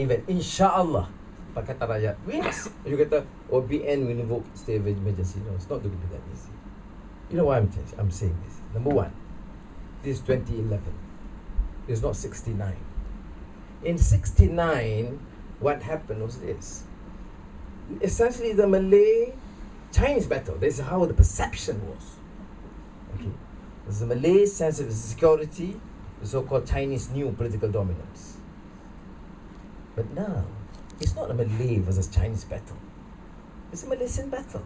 event. InsyaAllah Pakatan Rakyat wins. You kata, BN will invoke state of emergency. No, it's not going to be that easy. You know why I'm saying this? Number one, this is 2011. It's not 69. In 69, what happened was this. Essentially, the Malay-Chinese battle, this is how the perception was. Okay, there's a Malay sense of security, the so-called Chinese new political dominance. But now, it's not a Malay versus Chinese battle. It's a Malaysian battle.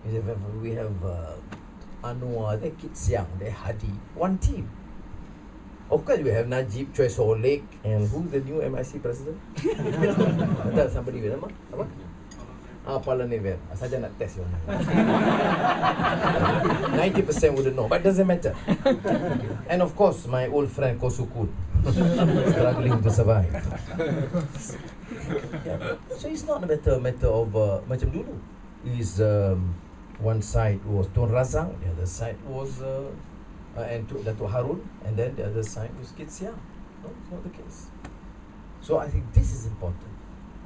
We have Anwar, they're kids young, they're Hadi, one team. Of course, we have Najib, Choi Solek, and who's the new MIC president? Ada somebody with nama? Apa? Palanivel. Saja nak test you. 90% wouldn't know, but it doesn't matter. And of course, my old friend Kosukun, struggling to survive. Yeah. So it's not a matter of macam dulu. Is one side was Tun Razak, the other side was and Datuk Harun, and then the other side was Kit Siang. No, it's not the case. So I think this is important.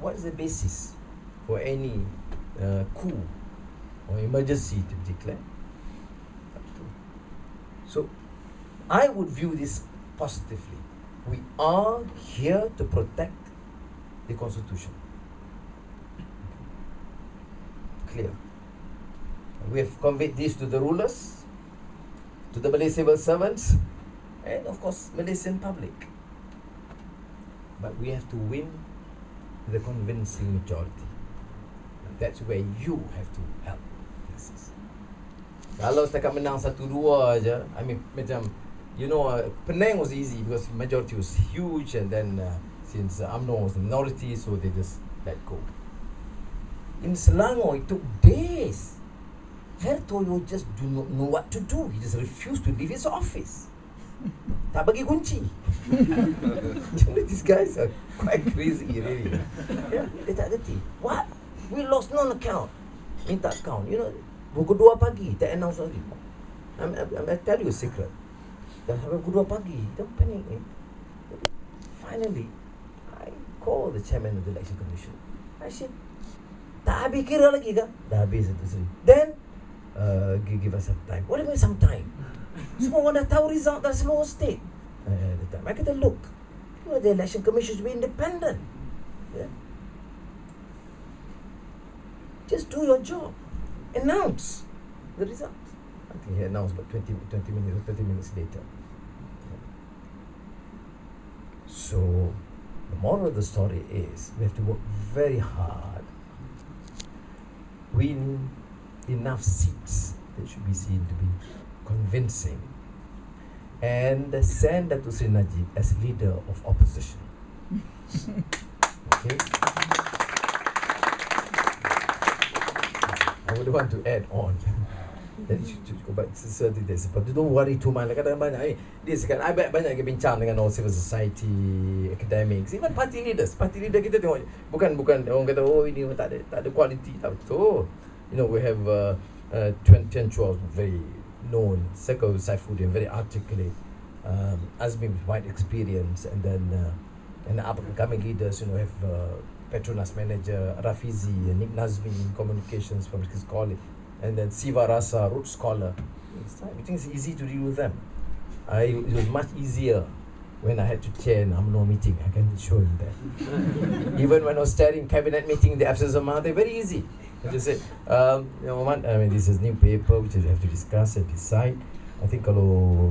What is the basis for any coup or emergency to declare? So I would view this positively. We are here to protect the Constitution. Clear. We have conveyed this to the rulers, to the Malay civil servants, and of course Malaysian public. But we have to win the convincing majority. And that's where you have to help. Kalau setakat menang 1-2 aja, I mean macam, you know, Penang was easy because majority was huge, and then since UMNO was the minority, so they just let go. In Selangor, it took days. Hertoyo just do not know what to do. He just refused to leave his office. Tak bagi kunci. These guys are quite crazy, really. Yeah, they tak kerti. What? We lost non-account. Minta account. You know, pukul 2 pagi, tak announce lagi. I tell you a secret. Dah sampai pukul 2 pagi, don't panic. Finally, I called the chairman of the election commission. I said, tak habis kira lagi ke? Dah habis itu Seri. Then, give us some time. What do you mean some time? Semua orang dah tahu result dari seluruh state. I kata, look, you know, the election commission should be independent. Yeah. Just do your job. Announce the result. I think he announced about 20 minutes or 30 minutes later. So, the moral of the story is we have to work very hard, win enough seats that should be seen to be convincing, and send Datuk Seri Najib as leader of opposition. Okay? I would want to add on. Then you should go back to certain days. But don't worry too much. Kadang banyak. This kan, I banyak bincang dengan orang civil society, academics, even party leaders. Party leader kita tengok bukan orang kata ini tak ada quality, tak betul. You know, we have 10-12 very known, Seko Saifuddin, very articulate, Azmi with wide experience, and then and the up-and-coming leaders, you know, have Petronas manager Rafizi and Nick Nazmi in communications from his college, and then Siva Rasa, Rhodes Scholar. I think it's easy to deal with them. It was much easier when I had to chair an UMNO meeting. I can show you that. Even when I was chairing cabinet meeting, the absence of Mahathir, very easy. I just said, you know, I mean, this is new paper which you have to discuss and decide. I think kalau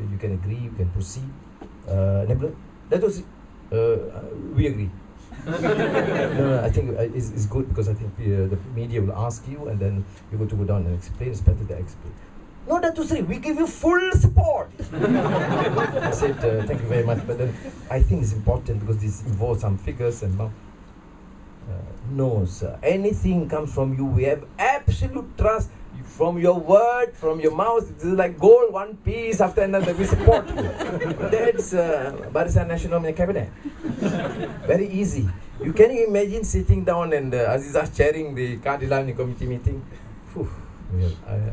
you can agree, you can proceed. That was, we agree. No, I think it's good because I think the media will ask you, and then you go down and explain. It's better to explain. No, Datuk Seri, we give you full support. I said, thank you very much, but then I think it's important because this involves some figures and no, sir. Anything comes from you, we have absolute trust from your word, from your mouth. It's like gold, one piece after another. We support you. That's Barisan Nasional Cabinet. Very easy. You can imagine sitting down and Azizah chairing the Keadilan Committee meeting.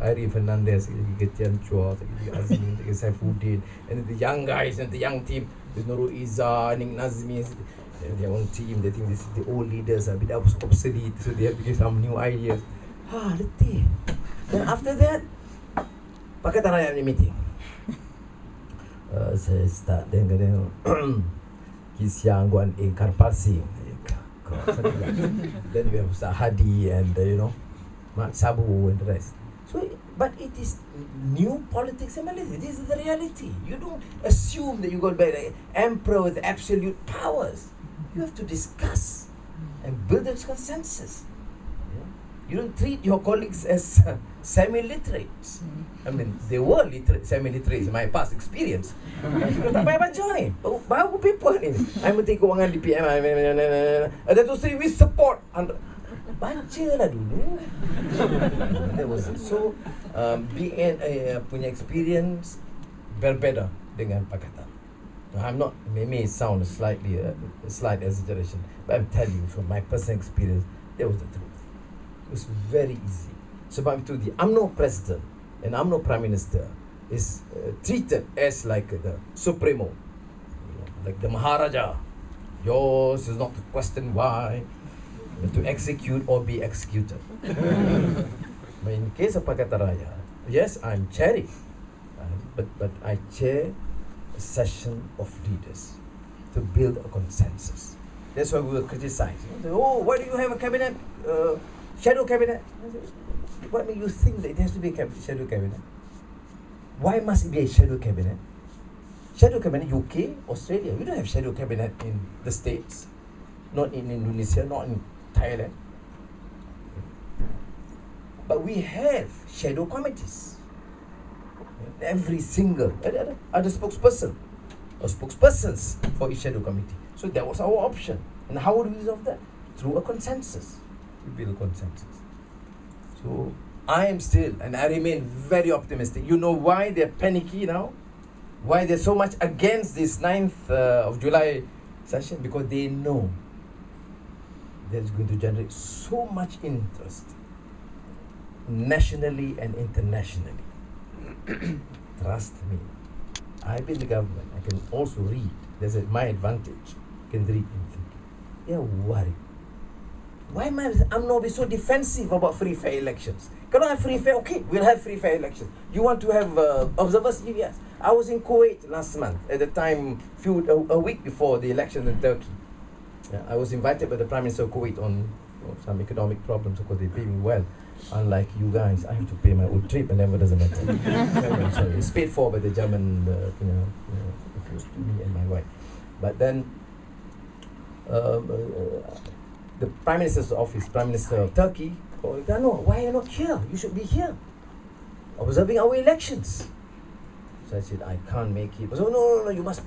Ari Fernandez, Tian Chua, Azmi, Saifuddin, and the young guys and the young team. There's Nurul Izzah, Ning Nazmi. their own team. They think this is the old leaders are a bit obsolete, so they have to give some new ideas. Letih. Then after that, Pakatan Rakyat punya meeting. Saya start dengan Kisiang Guan Ingkar Parsi. Then we have Ustaz Hadi and Mat Sabu and the rest. So, but it is new politics in Malaysia. This is the reality. You don't assume that you got back like emperor with absolute powers. You have to discuss and build a consensus. You don't treat your colleagues as semi-literates. I mean, they were semi-literates in my past experience. Kita tak payah baca ni. Baru paper ni. I'm menteri kewangan DPM. Datuk Seri, we support. Baca lah dulu. That was it. So, being punya experience berbeza dengan Pakatan. I'm not, it may sound slightly a slight exaggeration, but I'm telling you from my personal experience, that was the truth. It was very easy. Sebab itu the UMNO president and UMNO prime minister is treated as like the supremo, like the Maharaja. Yours is not to question why, but to execute or be executed. But in case of Pakatan Raya, yes, I'm chairing, but I chair a session of leaders to build a consensus. That's why we were criticized. Oh, why do you have a cabinet? Shadow cabinet. What makes you think that it has to be a shadow cabinet? Why must it be a shadow cabinet? Shadow cabinet, UK, Australia. We don't have shadow cabinet in the States, not in Indonesia, not in Thailand. But we have shadow committees. Every single other spokesperson or spokespersons for each shadow committee. So that was our option. And how would we resolve that? Through a consensus. We build a consensus. So I am still, and I remain very optimistic. You know why they're panicky now? Why they're so much against this 9th of July session? Because they know that's going to generate so much interest nationally and internationally. Trust me. I've been in the government. I can also read. That's my advantage. I can read and think. They're worried. Why must UMNO be so defensive about free fair elections? Cannot have free fair? Okay, we'll have free fair elections. You want to have observers? Yes. I was in Kuwait last month. At the time, a week before the election in Turkey. I was invited by the Prime Minister of Kuwait on some economic problems because they pay me well. Unlike you guys, I have to pay my own trip and never doesn't matter. Sorry, it's paid for by the German, me and my wife. But then, the Prime Minister's office, Prime Minister of Turkey, no, why are you not here? You should be here, observing our elections. So I said, I can't make it. So no, you must.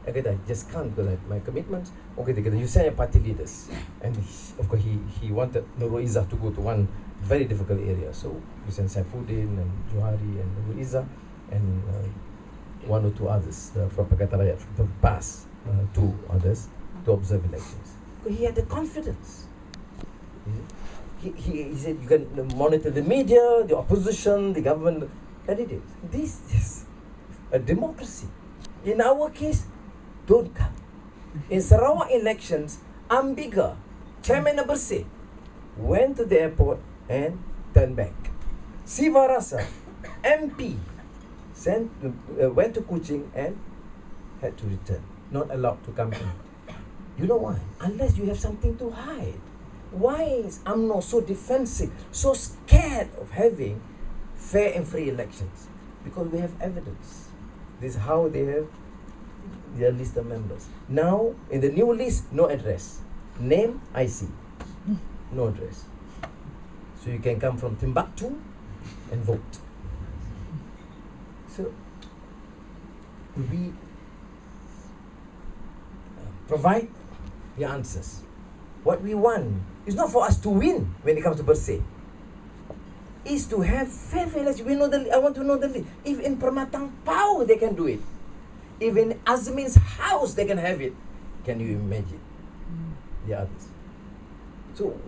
I said, I just can't because I have my commitments. Okay, you send your party leaders. And of course, he wanted Nurul Izzah to go to one very difficult area. So we sent Saifuddin and Johari and Nurul Izzah and one or two others from Pakatan Rakyat to pass, two others to observe elections. He had the confidence. He said you can monitor the media, the opposition, the government candidates. This is a democracy. In our case, don't come. In Sarawak elections, I'm bigger. Chairman Bersih went to the airport and turned back. Siva Rasa, MP, went to Kuching and had to return. Not allowed to come in. You know why? Unless you have something to hide. Why is UMNO so defensive, so scared of having fair and free elections? Because we have evidence. This is how they have their list of members. Now, in the new list, no address. Name, IC. No address. So you can come from Timbuktu and vote. So, we provide the answers. What we want is not for us to win when it comes to Bersih. Is to have fair elections. I want to know the list. If in Permatang Pau they can do it. If in Azmin's house they can have it. Can you imagine the others? So,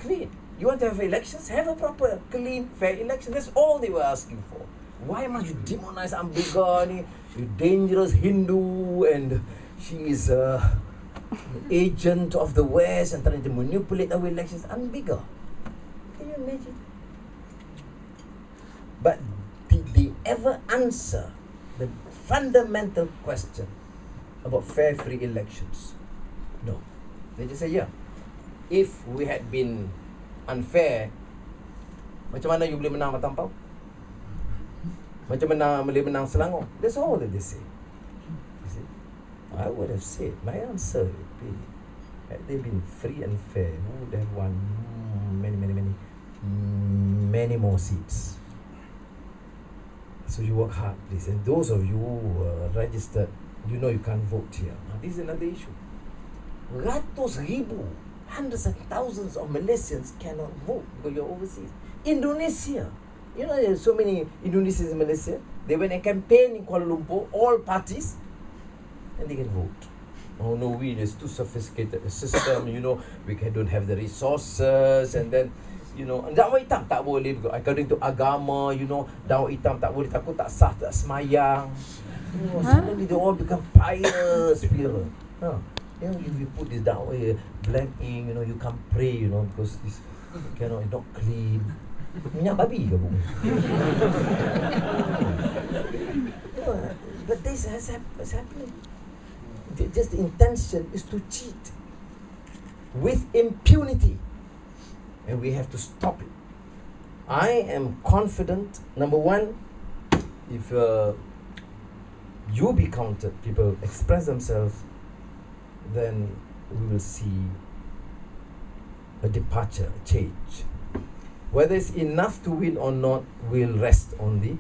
clean. You want to have elections? Have a proper, clean, fair election. That's all they were asking for. Why must you demonize Ambigani? You dangerous Hindu and she is agent of the West and trying to manipulate our elections and bigger. Can you imagine? But did they ever answer the fundamental question about fair, free elections? No. They just say, yeah, if we had been unfair, macam mana you boleh menang Matampau? Macam mana boleh menang Selangor? That's all that they say. You see? I would have said, my answer would be, had they been free and fair, we would have won many more seats. So you work hard, please. And those of you who are registered, you know you can't vote here. Now, this is another issue. Ratus ribu, hundreds of thousands of Malaysians cannot vote because you're overseas. Indonesia, you know there's so many Indonesians in Malaysia. They went and campaign in Kuala Lumpur, all parties, and they can vote. Oh no, it's too sophisticated a system, you know, don't have the resources, and then, you know, dakwah hitam tak boleh because according to agama, you know, dakwah hitam tak boleh, takut tak sah, tak semayang. Oh, suddenly they all become pious people. You know, if you put this dakwah here, black ink, you know, you can't pray, you know, because this cannot, not clean. Minyak babi ke bukan? But this has happening. Just the intention is to cheat with impunity, and we have to stop it. I am confident, number one, if you be counted, people express themselves, then we will see a departure, a change. Whether it's enough to win or not will rest on the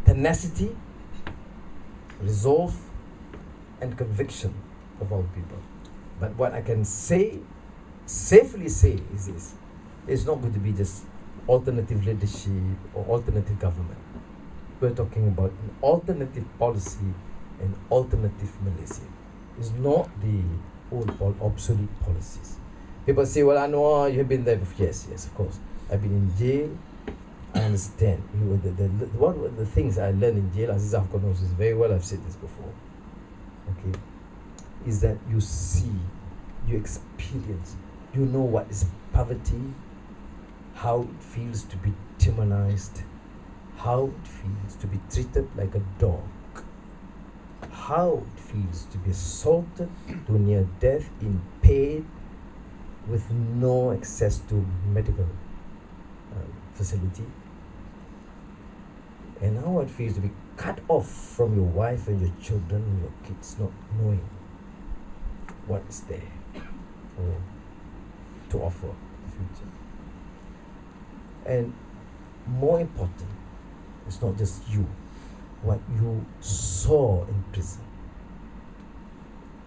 tenacity, resolve, and conviction of our people. But what I can safely say is this: it's not going to be just alternative leadership or alternative government. We're talking about an alternative policy and alternative Malaysia. It's not the old obsolete policies. People say, well, Anwar, you have been there before. Yes, of course. I've been in jail. I understand. What were the things I learned in jail, Aziz Afghan knows this very well, I've said this before, okay, is that you see, you experience, you know what is poverty, how it feels to be demonized, how it feels to be treated like a dog, how it feels to be assaulted to near death in pain with no access to medical facility, and how it feels to be cut off from your wife and your children and your kids, not knowing what is there to offer the future. And more important, it's not just you, what you saw in prison,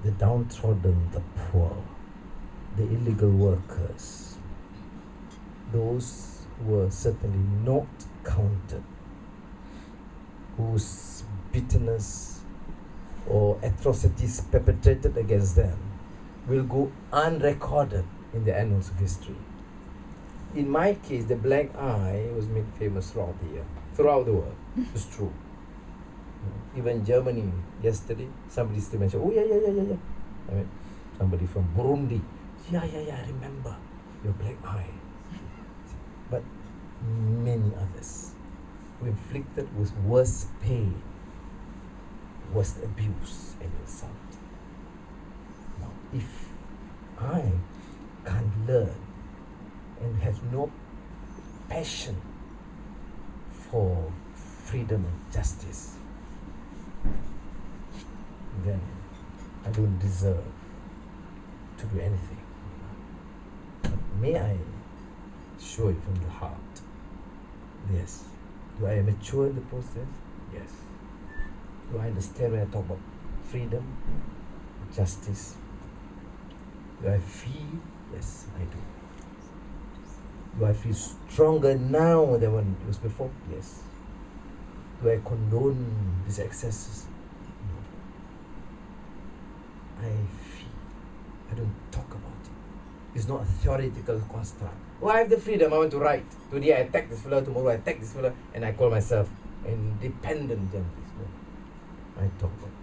the downtrodden, the poor, the illegal workers, those were certainly not counted, whose bitterness or atrocities perpetrated against them will go unrecorded in the annals of history. In my case, the black eye was made famous throughout the world. It's true. Even Germany, yesterday, somebody still mentioned, oh yeah. I mean, somebody from Burundi, yeah, I remember your black eye. But many others were inflicted with worse pain, worse abuse and insult. Now, if I can't learn and have no passion for freedom and justice, then I don't deserve to do anything. But may I show it from the heart? Yes. Do I mature in the process? Yes. Do I understand when I talk about freedom, justice? Do I feel? Yes, I do. Do I feel stronger now than when it was before? Yes. Do I condone these excesses? No. I feel. I don't talk about it. It's not a theoretical construct. Oh, I have the freedom, I want to write. Today I attack this fellow, tomorrow I attack this fellow, and I call myself an independent journalist. No. I talk about it.